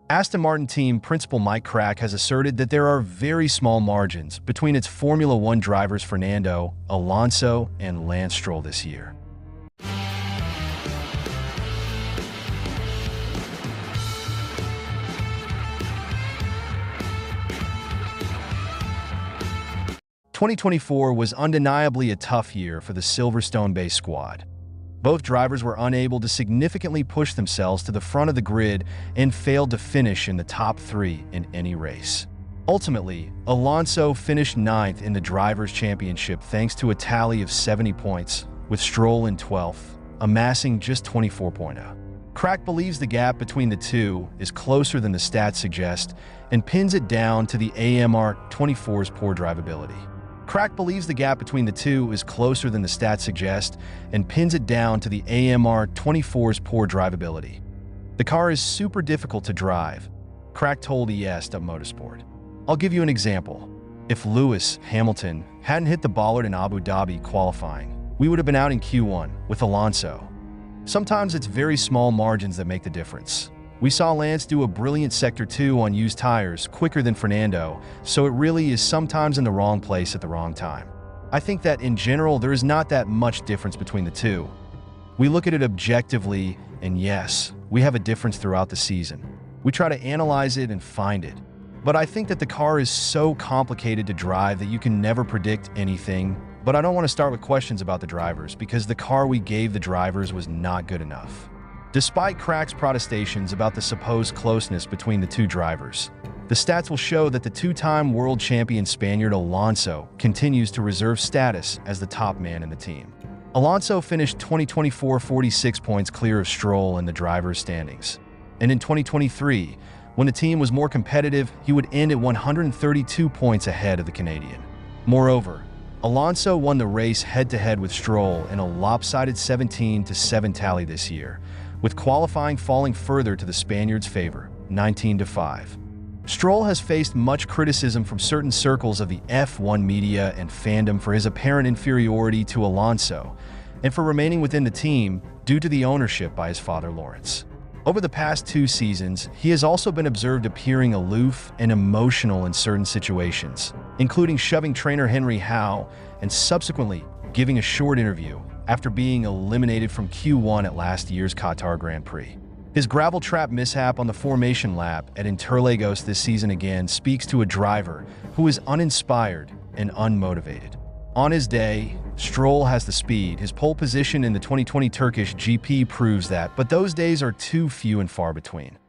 Aston Martin team principal Mike Krack has asserted that there are very small margins between its Formula One drivers Fernando, Alonso, and Lance Stroll this year. "2024 was undeniably a tough year for the Silverstone-based squad. Both drivers were unable to significantly push themselves to the front of the grid and failed to finish in the top three in any race. Ultimately, Alonso finished ninth in the Drivers' Championship thanks to a tally of 70 points, with Stroll in 12th, amassing just 24.0. Krack believes the gap between the two is closer than the stats suggest and pins it down to the AMR24's poor drivability. Krack believes the gap between the two is closer than the stats suggest and pins it down to the AMR24's poor drivability. The car is super difficult to drive, Krack told ES.Motorsport. I'll give you an example. If Lewis Hamilton hadn't hit the bollard in Abu Dhabi qualifying, we would have been out in Q1 with Alonso. Sometimes it's very small margins that make the difference. We saw Lance do a brilliant Sector 2 on used tires quicker than Fernando, so it really is sometimes in the wrong place at the wrong time. I think that in general there is not that much difference between the two. We look at it objectively, and yes, we have a difference throughout the season. We try to analyze it and find it. But I think that the car is so complicated to drive that you can never predict anything. But I don't want to start with questions about the drivers because the car we gave the drivers was not good enough." Despite Krack's protestations about the supposed closeness between the two drivers, the stats will show that the two-time world champion Spaniard Alonso continues to reserve status as the top man in the team. Alonso finished 2024 46 points clear of Stroll in the drivers' standings. And in 2023, when the team was more competitive, he would end at 132 points ahead of the Canadian. Moreover, Alonso won the race head-to-head with Stroll in a lopsided 17-7 tally this year, with qualifying falling further to the Spaniard's favor, 19-5. Stroll has faced much criticism from certain circles of the F1 media and fandom for his apparent inferiority to Alonso, and for remaining within the team due to the ownership by his father Lawrence. Over the past 2 seasons, he has also been observed appearing aloof and emotional in certain situations, including shoving trainer Henry Howe and subsequently giving a short interview after being eliminated from Q1 at last year's Qatar Grand Prix. His gravel trap mishap on the formation lap at Interlagos this season again speaks to a driver who is uninspired and unmotivated. On his day, Stroll has the speed. His pole position in the 2020 Turkish GP proves that, but those days are too few and far between.